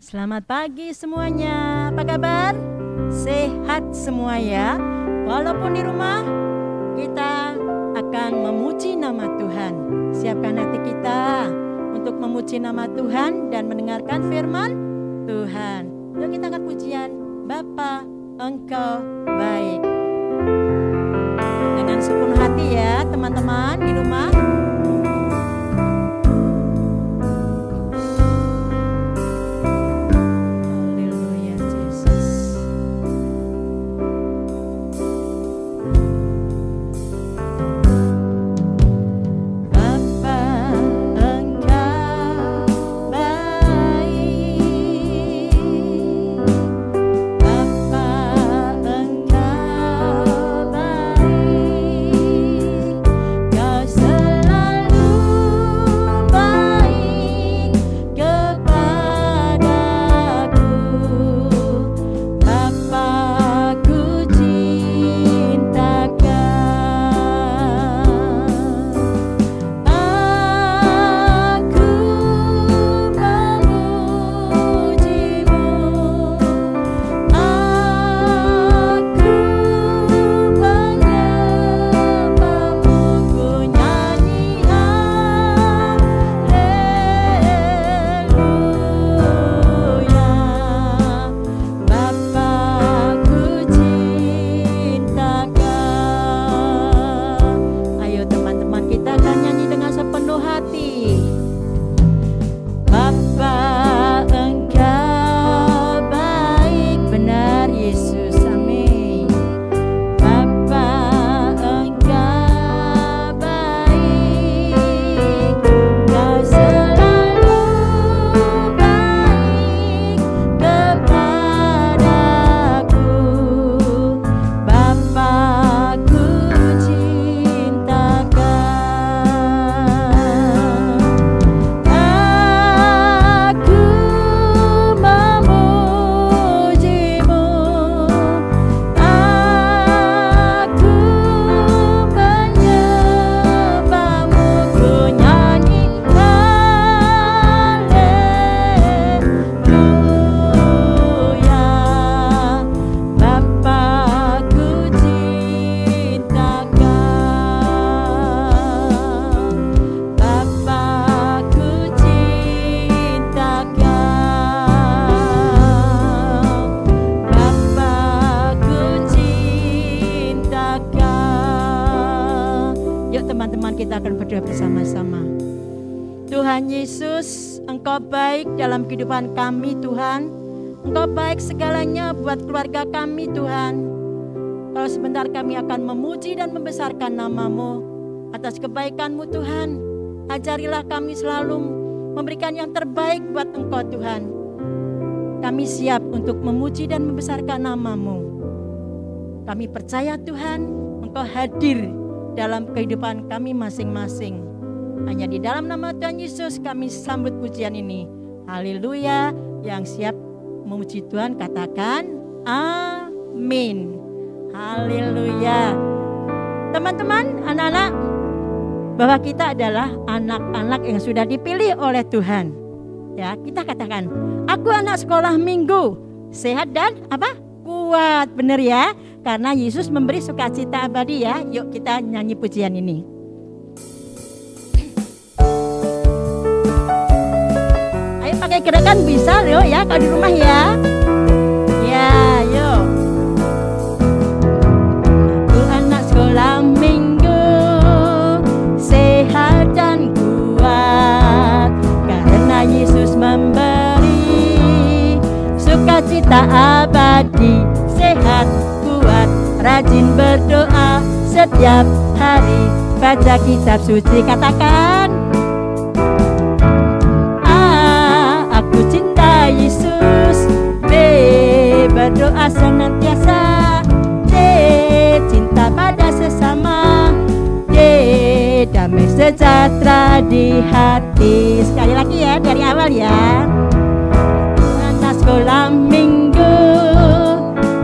Selamat pagi semuanya. Apa kabar? Sehat semua ya. Walaupun di rumah, kita akan memuji nama Tuhan. Siapkan hati kita untuk memuji nama Tuhan dan mendengarkan firman Tuhan. Yuk kita angkat pujian. Bapa, Engkau baik. Dengan sepenuh hati ya teman-teman di rumah. Tuhan Yesus, Engkau baik dalam kehidupan kami Tuhan. Engkau baik segalanya buat keluarga kami Tuhan. Kalau sebentar kami akan memuji dan membesarkan nama-Mu atas kebaikan-Mu Tuhan. Ajarilah kami selalu memberikan yang terbaik buat Engkau Tuhan. Kami siap untuk memuji dan membesarkan nama-Mu. Kami percaya Tuhan, Engkau hadir dalam kehidupan kami masing-masing. Hanya di dalam nama Tuhan Yesus kami sambut pujian ini. Haleluya. Yang siap memuji Tuhan katakan amin. Haleluya. Teman-teman, anak-anak, bahwa kita adalah anak-anak yang sudah dipilih oleh Tuhan. Ya, kita katakan, aku anak sekolah minggu, sehat dan apa? Kuat. Benar ya? Karena Yesus memberi sukacita abadi ya. Yuk kita nyanyi pujian ini. Pakai gerakan bisa loh ya kalau di rumah ya. Ya, yuk. Aku anak sekolah minggu, sehat dan kuat, karena Yesus memberi sukacita abadi. Sehat, kuat, rajin berdoa setiap hari, baca kitab suci, katakan Yesus, B, berdoa senantiasa, D, cinta pada sesama, D, damai sejahtera di hati. Sekali lagi ya, dari awal ya. Anak sekolah minggu,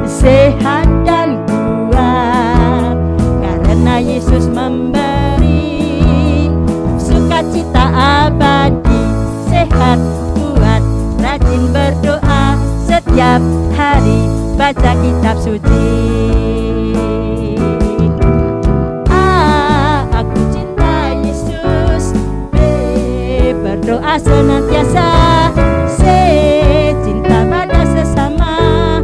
sehat dan kuat, karena Yesus memberi sukacita abadi. Sehat, kuat, rajin berdoa setiap hari baca kitab suci. Aku cinta Yesus, berdoa senantiasa, cinta pada sesama,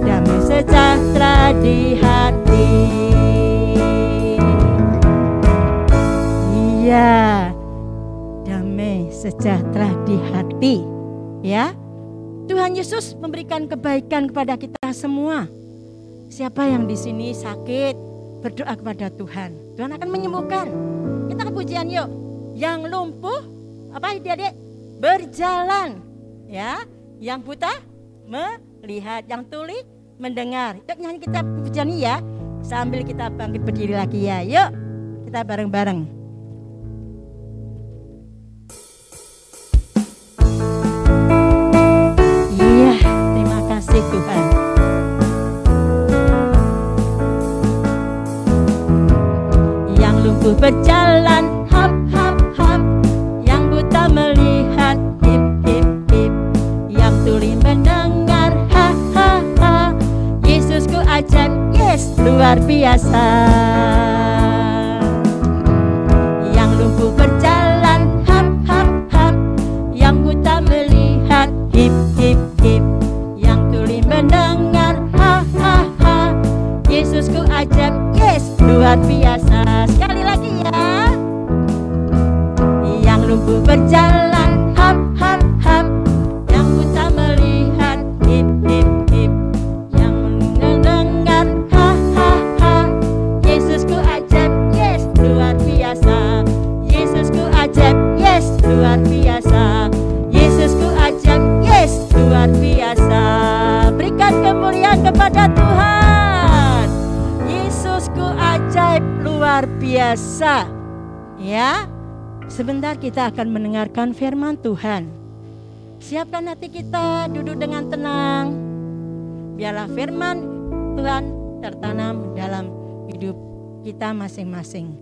damai sejahtera di hati. Iya, damai sejahtera di hati. Ya, Tuhan Yesus memberikan kebaikan kepada kita semua. Siapa yang di sini sakit, berdoa kepada Tuhan. Tuhan akan menyembuhkan. Kita ke pujian yuk. Yang lumpuh, apa adik-adik? Berjalan. Ya, yang buta melihat, yang tuli mendengar. Yuk nyanyi kita pujian ya. Sambil kita bangkit berdiri lagi ya. Yuk, kita bareng-bareng. Tuhan, yang lumpuh berjalan, hap hap hap, yang buta melihat, hip hip hip, yang tuli mendengar, ha ha ha. Yesusku ajaib, yes, luar biasa. Yang lumpuh berjalan, hap hap hap, yang buta melihat, hip hip hip, mendengar, ha ha ha. Yesusku ajaib, yes, luar biasa. Sekali lagi ya. Yang lumpuh berjalan, hap hap hap, yang buta melihat, hip hip hip, yang mendengar, ha ha ha. Yesusku ajaib, yes, luar biasa. Yesusku ajaib, yes, luar biasa. Yesusku ajaib, yes, luar biasa. Berikan kemuliaan kepada Tuhan. Yesusku ajaib, luar biasa. Ya, sebentar kita akan mendengarkan firman Tuhan. Siapkan hati kita, duduk dengan tenang. Biarlah firman Tuhan tertanam dalam hidup kita masing-masing.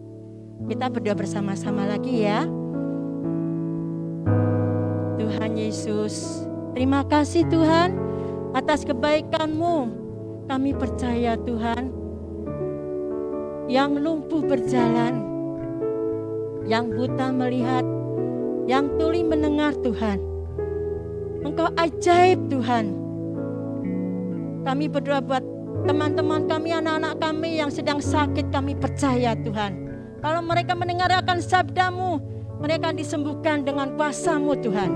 Kita berdoa bersama-sama lagi ya. Tuhan Yesus, terima kasih Tuhan atas kebaikan-Mu. Kami percaya Tuhan, yang lumpuh berjalan, yang buta melihat, yang tuli mendengar Tuhan. Engkau ajaib Tuhan. Kami berdoa buat teman-teman kami, anak-anak kami yang sedang sakit. Kami percaya Tuhan, kalau mereka mendengarkan sabda-Mu, mereka disembuhkan dengan kuasa-Mu Tuhan.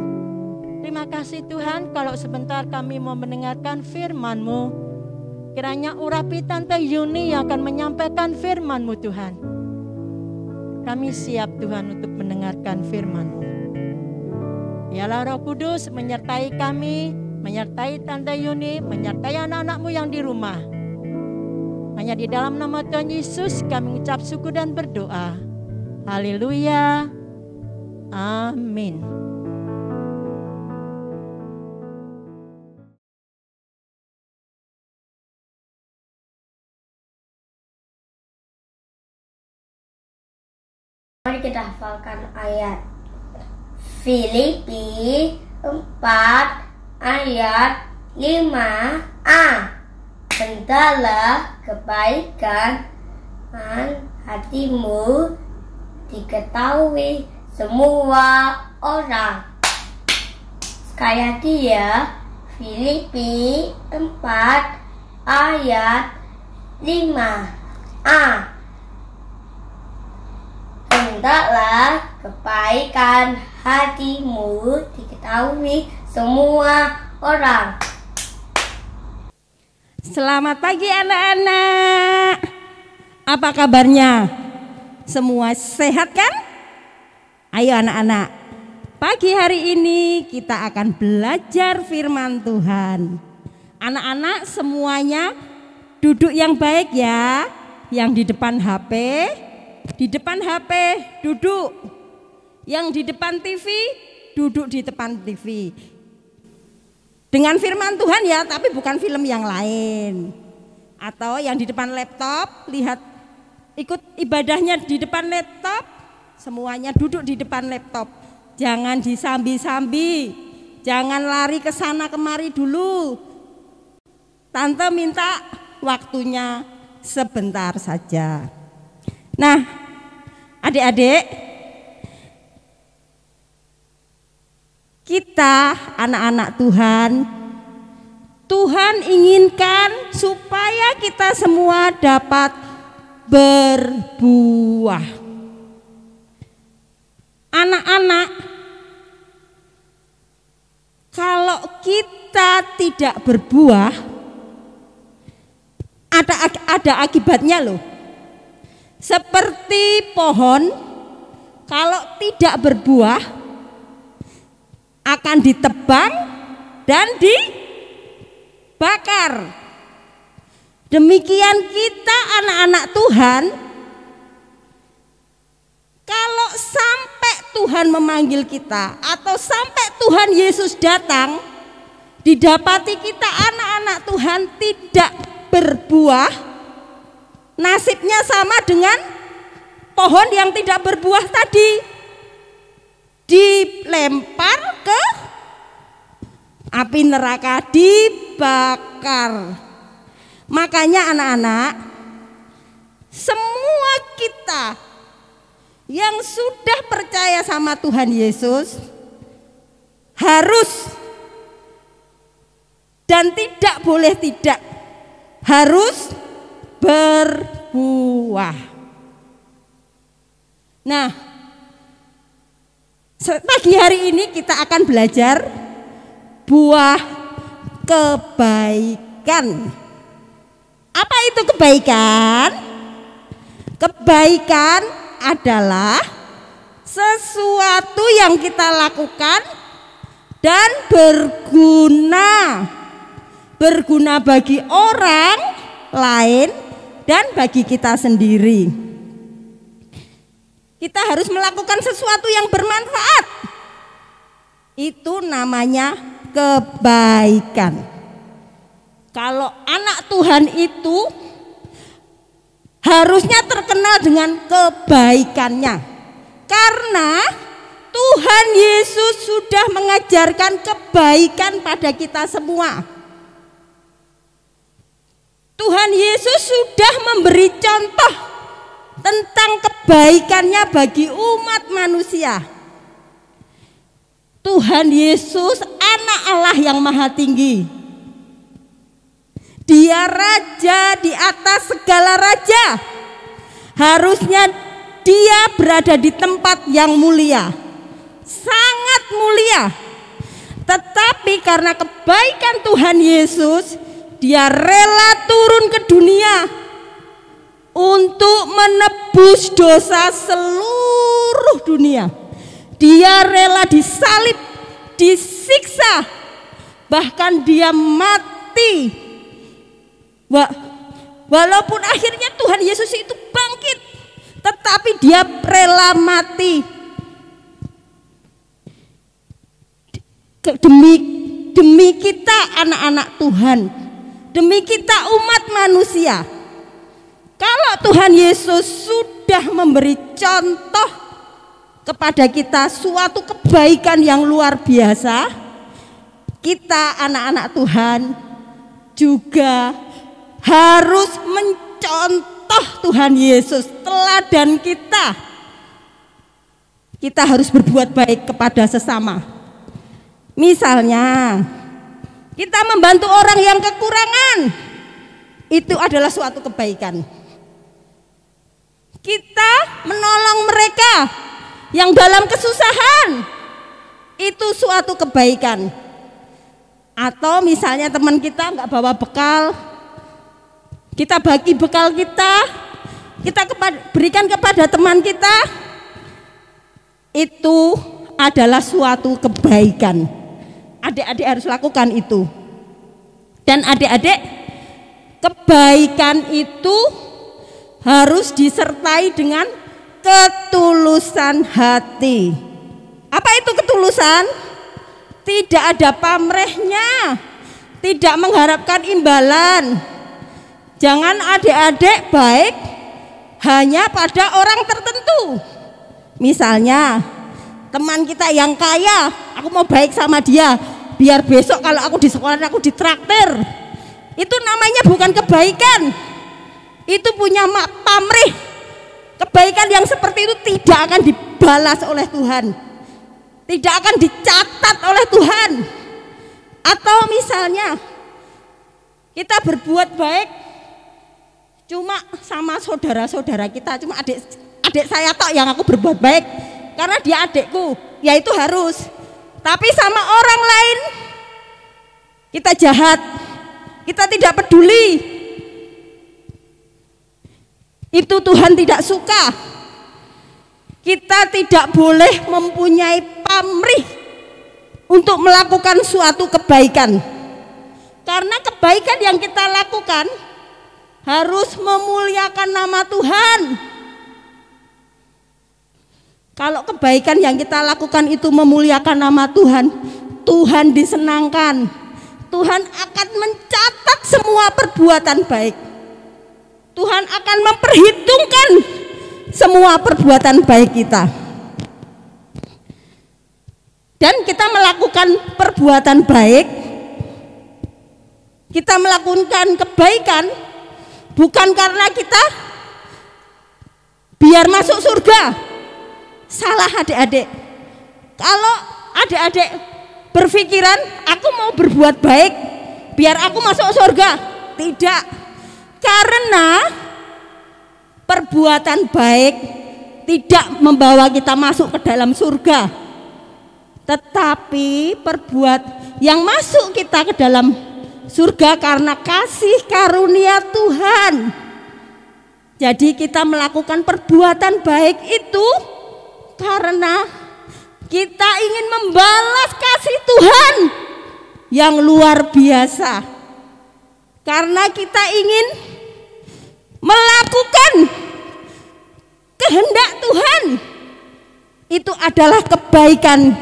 Terima kasih Tuhan, kalau sebentar kami mau mendengarkan firman-Mu. Kiranya urapi Tante Yuni yang akan menyampaikan firman-Mu Tuhan. Kami siap Tuhan untuk mendengarkan firman-Mu. Biarlah Roh Kudus menyertai kami, menyertai Tante Yuni, menyertai anak-anak-Mu yang di rumah. Hanya di dalam nama Tuhan Yesus kami mengucap syukur dan berdoa. Haleluya. Amin. Mari kita hafalkan ayat Filipi 4 ayat 5a. Hendaklah kebaikan hatimu diketahui semua orang. Sekali lagi ya, Filipi 4 ayat 5a. Hendaklah kebaikan hatimu diketahui semua orang. Selamat pagi anak-anak. Apa kabarnya? Semua sehat kan? Ayo anak-anak, pagi hari ini kita akan belajar firman Tuhan. Anak-anak semuanya duduk yang baik ya. Yang di depan HP, duduk. Yang di depan TV, duduk di depan TV. Dengan firman Tuhan ya, tapi bukan film yang lain. Atau yang di depan laptop, lihat ikut ibadahnya di depan laptop, semuanya duduk di depan laptop. Jangan disambi-sambi, Jangan lari ke sana kemari dulu. Tante minta waktunya sebentar saja. Nah, adik-adik, kita anak-anak Tuhan, Tuhan inginkan supaya kita semua dapat berbuah. Anak-anak, kalau kita tidak berbuah, ada akibatnya loh. Seperti pohon, kalau tidak berbuah akan ditebang dan dibakar. Demikian kita anak-anak Tuhan, kalau sampai Tuhan memanggil kita atau sampai Tuhan Yesus datang, didapati kita anak-anak Tuhan tidak berbuah, nasibnya sama dengan pohon yang tidak berbuah tadi, dilempar ke api neraka, dibakar. Makanya anak-anak, semua kita yang sudah percaya sama Tuhan Yesus harus dan tidak boleh tidak harus berbuah. Nah, pagi hari ini kita akan belajar buah kebaikan. Apa itu kebaikan? Kebaikan adalah sesuatu yang kita lakukan dan berguna bagi orang lain dan bagi kita sendiri. Kita harus melakukan sesuatu yang bermanfaat. Itu namanya kebaikan. Kalau anak Tuhan itu harusnya terkenal dengan kebaikannya, karena Tuhan Yesus sudah mengajarkan kebaikan pada kita semua. Tuhan Yesus sudah memberi contoh tentang kebaikannya bagi umat manusia. Tuhan Yesus anak Allah yang maha tinggi. Dia raja di atas segala raja. Harusnya dia berada di tempat yang mulia, sangat mulia. Tetapi karena kebaikan Tuhan Yesus, dia rela turun ke dunia untuk menebus dosa seluruh dunia. Dia rela disalib, disiksa, bahkan dia mati. Walaupun akhirnya Tuhan Yesus itu bangkit, tetapi dia rela mati demi kita anak-anak Tuhan, demi kita umat manusia. Kalau Tuhan Yesus sudah memberi contoh kepada kita suatu kebaikan yang luar biasa, kita anak-anak Tuhan juga harus mencontoh Tuhan Yesus, teladan kita. Kita harus berbuat baik kepada sesama. Misalnya, kita membantu orang yang kekurangan, itu adalah suatu kebaikan. Kita menolong mereka yang dalam kesusahan, itu suatu kebaikan. Atau misalnya teman kita nggak bawa bekal, kita bagi bekal kita berikan kepada teman kita, itu adalah suatu kebaikan. Adik-adik harus lakukan itu. Dan adik-adik, kebaikan itu harus disertai dengan ketulusan hati. Apa itu ketulusan? Tidak ada pamrihnya, tidak mengharapkan imbalan. Jangan adik-adik baik hanya pada orang tertentu. Misalnya teman kita yang kaya, aku mau baik sama dia, biar besok kalau aku di sekolah aku ditraktir. Itu namanya bukan kebaikan. Itu punya pamrih. Kebaikan yang seperti itu tidak akan dibalas oleh Tuhan. Tidak akan dicatat oleh Tuhan. Atau misalnya kita berbuat baik cuma sama saudara-saudara kita, cuma adik saya tok yang aku berbuat baik karena dia adikku, ya itu harus. Tapi sama orang lain kita jahat, kita tidak peduli. Itu Tuhan tidak suka. Kita tidak boleh mempunyai pamrih untuk melakukan suatu kebaikan. Karena kebaikan yang kita lakukan harus memuliakan nama Tuhan. Kalau kebaikan yang kita lakukan itu memuliakan nama Tuhan, Tuhan disenangkan. Tuhan akan mencatat semua perbuatan baik. Tuhan akan memperhitungkan semua perbuatan baik kita. Dan kita melakukan perbuatan baik, kita melakukan kebaikan bukan karena kita biar masuk surga. Salah adik-adik. Kalau adik-adik berpikiran aku mau berbuat baik biar aku masuk surga, tidak. Karena perbuatan baik tidak membawa kita masuk ke dalam surga. Tetapi yang masuk kita ke dalam surga karena kasih karunia Tuhan. Jadi kita melakukan perbuatan baik itu karena kita ingin membalas kasih Tuhan yang luar biasa. Karena kita ingin melakukan kehendak Tuhan. Itu adalah kebaikan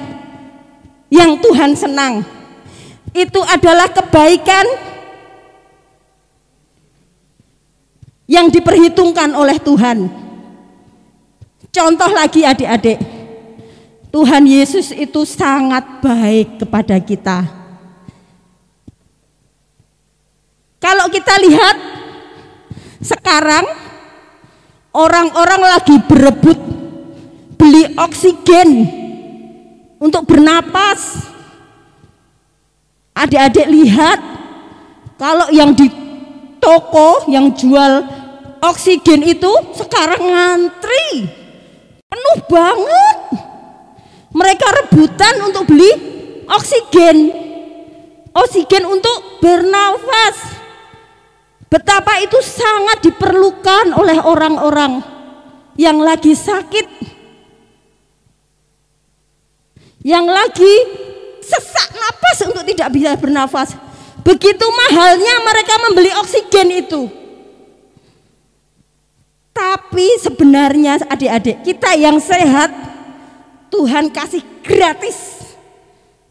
yang Tuhan senang. Itu adalah kebaikan yang diperhitungkan oleh Tuhan. Contoh lagi adik-adik, Tuhan Yesus itu sangat baik kepada kita. Kalau kita lihat sekarang orang-orang lagi berebut beli oksigen untuk bernapas. Adik-adik lihat kalau yang di toko yang jual oksigen itu sekarang ngantri penuh banget. Mereka rebutan untuk beli oksigen untuk bernafas. Betapa itu sangat diperlukan oleh orang-orang yang lagi sakit, yang lagi sesak napas untuk tidak bisa bernafas. Begitu mahalnya mereka membeli oksigen itu. Tapi sebenarnya adik-adik, kita yang sehat Tuhan kasih gratis.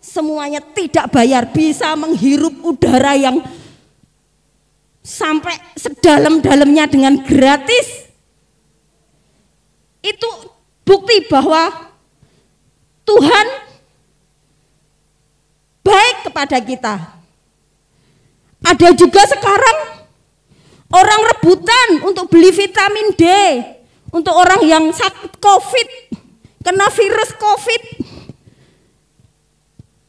Semuanya tidak bayar, bisa menghirup udara yang sampai sedalam-dalamnya dengan gratis. Itu bukti bahwa Tuhan baik kepada kita. Ada juga sekarang orang rebutan untuk beli vitamin D untuk orang yang sakit COVID, kena virus COVID.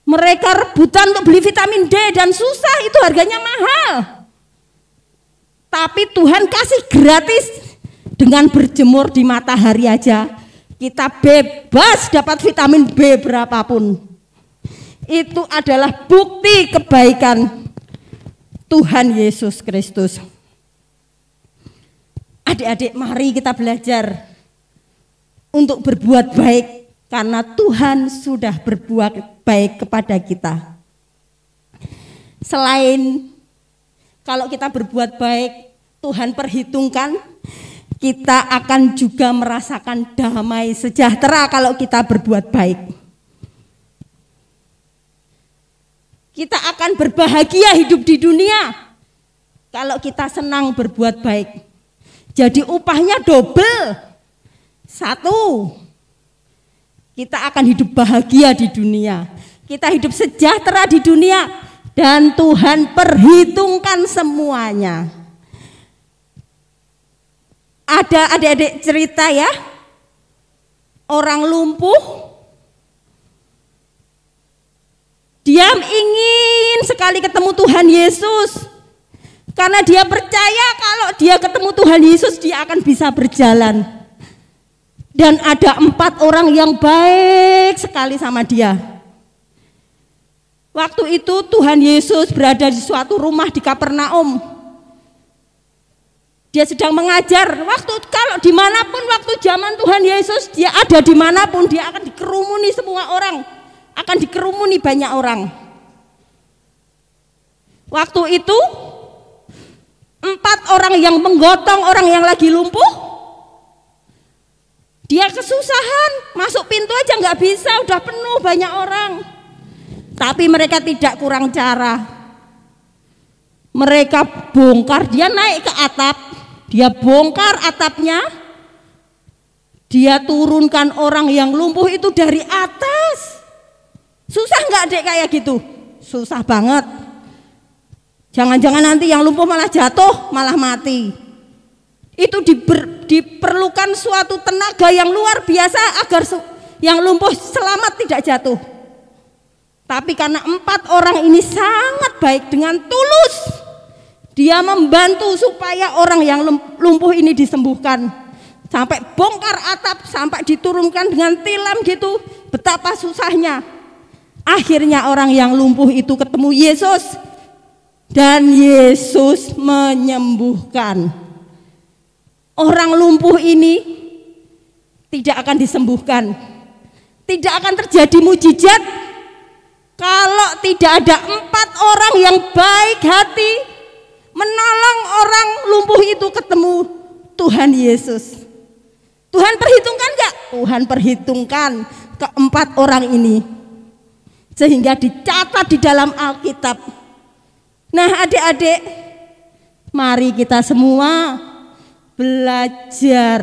Mereka rebutan untuk beli vitamin D dan susah, itu harganya mahal. Tapi Tuhan kasih gratis. Dengan berjemur di matahari aja kita bebas dapat vitamin B berapapun. Itu adalah bukti kebaikan Tuhan Yesus Kristus. Adik-adik, mari kita belajar untuk berbuat baik karena Tuhan sudah berbuat baik kepada kita. Selain kalau kita berbuat baik, Tuhan perhitungkan, kita akan juga merasakan damai sejahtera kalau kita berbuat baik. Kita akan berbahagia hidup di dunia kalau kita senang berbuat baik. Jadi upahnya double. Satu, kita akan hidup bahagia di dunia. kita hidup sejahtera di dunia, dan Tuhan perhitungkan semuanya. Ada adik-adik cerita ya, orang lumpuh, dia ingin sekali ketemu Tuhan Yesus, karena dia percaya kalau dia ketemu Tuhan Yesus dia akan bisa berjalan. Dan ada 4 orang yang baik sekali sama dia. Waktu itu Tuhan Yesus berada di suatu rumah di Kapernaum. Dia sedang mengajar. Kalau dimanapun waktu zaman Tuhan Yesus, dia ada dimanapun, dia akan dikerumuni semua orang, akan dikerumuni banyak orang. Waktu itu 4 orang yang menggotong orang yang lagi lumpuh, dia kesusahan, masuk pintu aja nggak bisa, udah penuh banyak orang. Tapi mereka tidak kurang cara. Mereka bongkar, dia naik ke atap, dia bongkar atapnya, dia turunkan orang yang lumpuh itu dari atas. Susah nggak dek kayak gitu? Susah banget. Jangan-jangan nanti yang lumpuh malah jatuh, malah mati. Itu diperlukan suatu tenaga yang luar biasa agar yang lumpuh selamat tidak jatuh. Tapi karena 4 orang ini sangat baik, dengan tulus dia membantu supaya orang yang lumpuh ini disembuhkan. Sampai bongkar atap, sampai diturunkan dengan tilam gitu. Betapa susahnya. Akhirnya orang yang lumpuh itu ketemu Yesus, dan Yesus menyembuhkan. Orang lumpuh ini tidak akan disembuhkan, tidak akan terjadi mujizat kalau tidak ada 4 orang yang baik hati menolong orang lumpuh itu ketemu Tuhan Yesus. Tuhan perhitungkan enggak? Tuhan perhitungkan ke-4 orang ini, sehingga dicatat di dalam Alkitab. Nah adik-adik, mari kita semua belajar,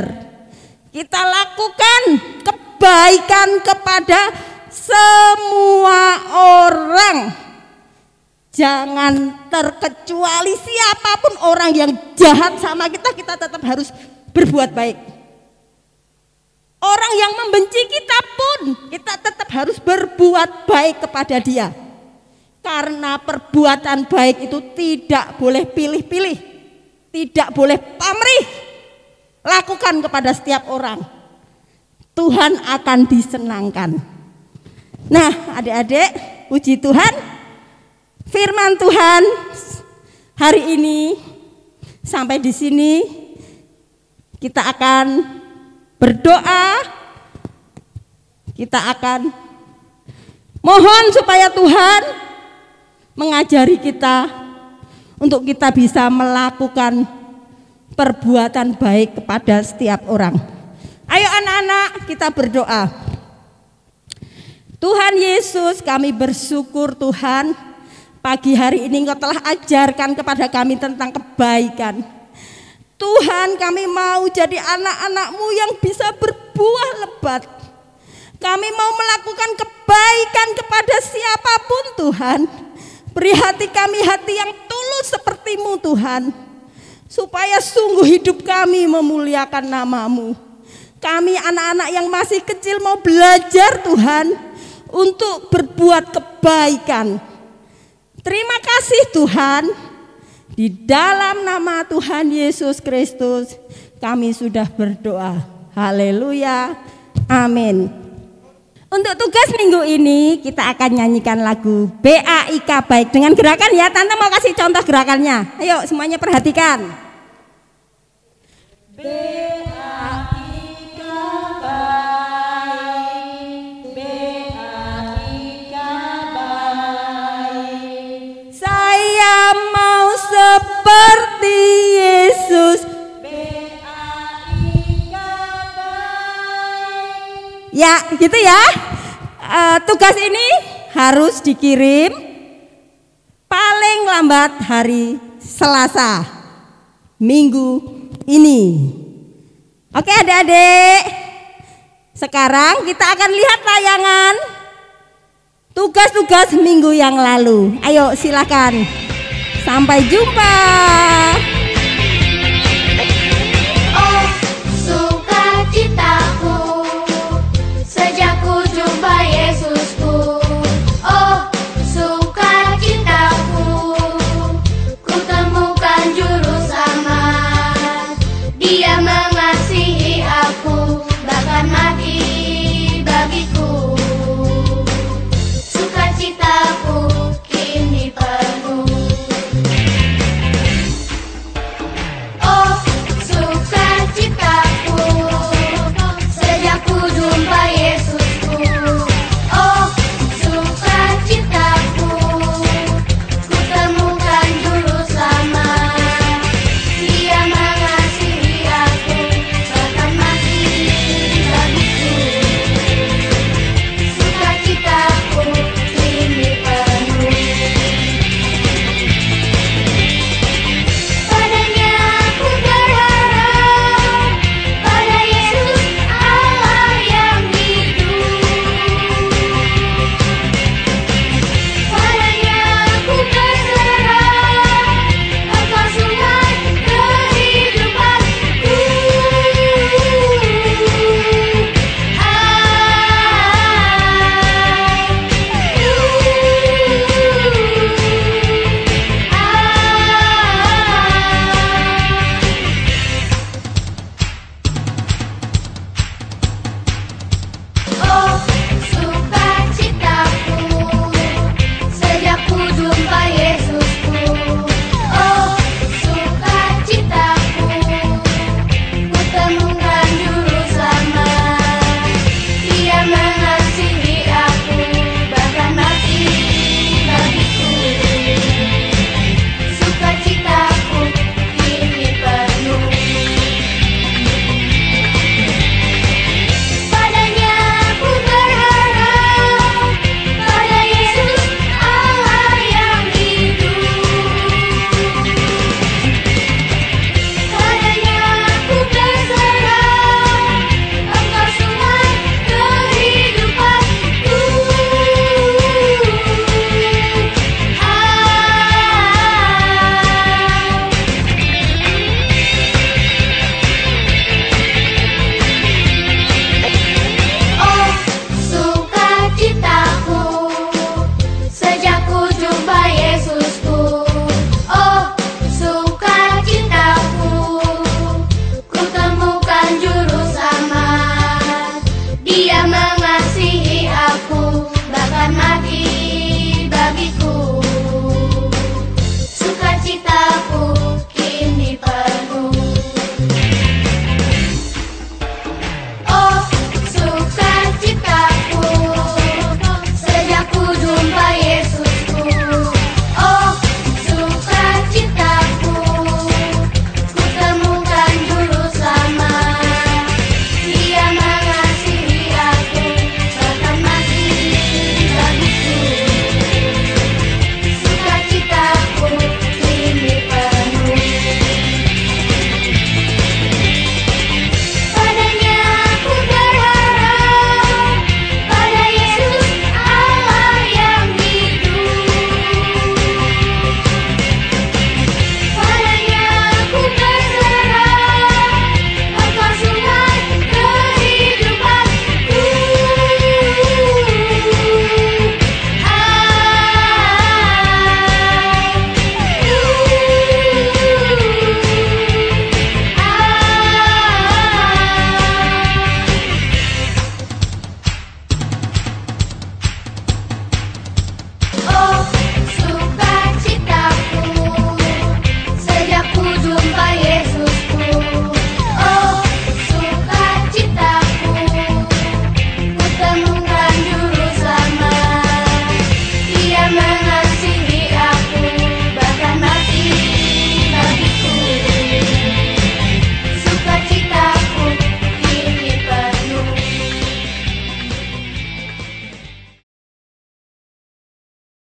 kita lakukan kebaikan kepada semua orang. Jangan terkecuali siapapun orang yang jahat sama kita, kita tetap harus berbuat baik. Orang yang membenci kita pun kita tetap harus berbuat baik kepada dia. Karena perbuatan baik itu tidak boleh pilih-pilih, tidak boleh pamrih. Lakukan kepada setiap orang, Tuhan akan disenangkan. Nah adik-adik, puji Tuhan, firman Tuhan hari ini sampai di sini. Kita akan berdoa, kita akan mohon supaya Tuhan mengajari kita untuk kita bisa melakukan perbuatan baik kepada setiap orang. Ayo anak-anak, kita berdoa. Tuhan Yesus, kami bersyukur Tuhan, pagi hari ini Engkau telah ajarkan kepada kami tentang kebaikan. Tuhan, kami mau jadi anak-anak-Mu yang bisa berbuah lebat. Kami mau melakukan kebaikan kepada siapapun Tuhan. Beri hati kami hati yang tulus seperti-Mu Tuhan, supaya sungguh hidup kami memuliakan nama-Mu. Kami anak-anak yang masih kecil mau belajar Tuhan untuk berbuat kebaikan. Terima kasih Tuhan. Di dalam nama Tuhan Yesus Kristus kami sudah berdoa. Haleluya. Amin. Untuk tugas minggu ini kita akan nyanyikan lagu BAIK Baik dengan gerakan ya. Tante mau kasih contoh gerakannya. Ayo semuanya perhatikan. BAIK baik, BAIK baik. Saya mau seperti Yesus. Ya, gitu ya. Tugas ini harus dikirim paling lambat hari Selasa minggu ini. Oke adik-adik, sekarang kita akan lihat tayangan tugas-tugas minggu yang lalu. Ayo silakan. Sampai jumpa.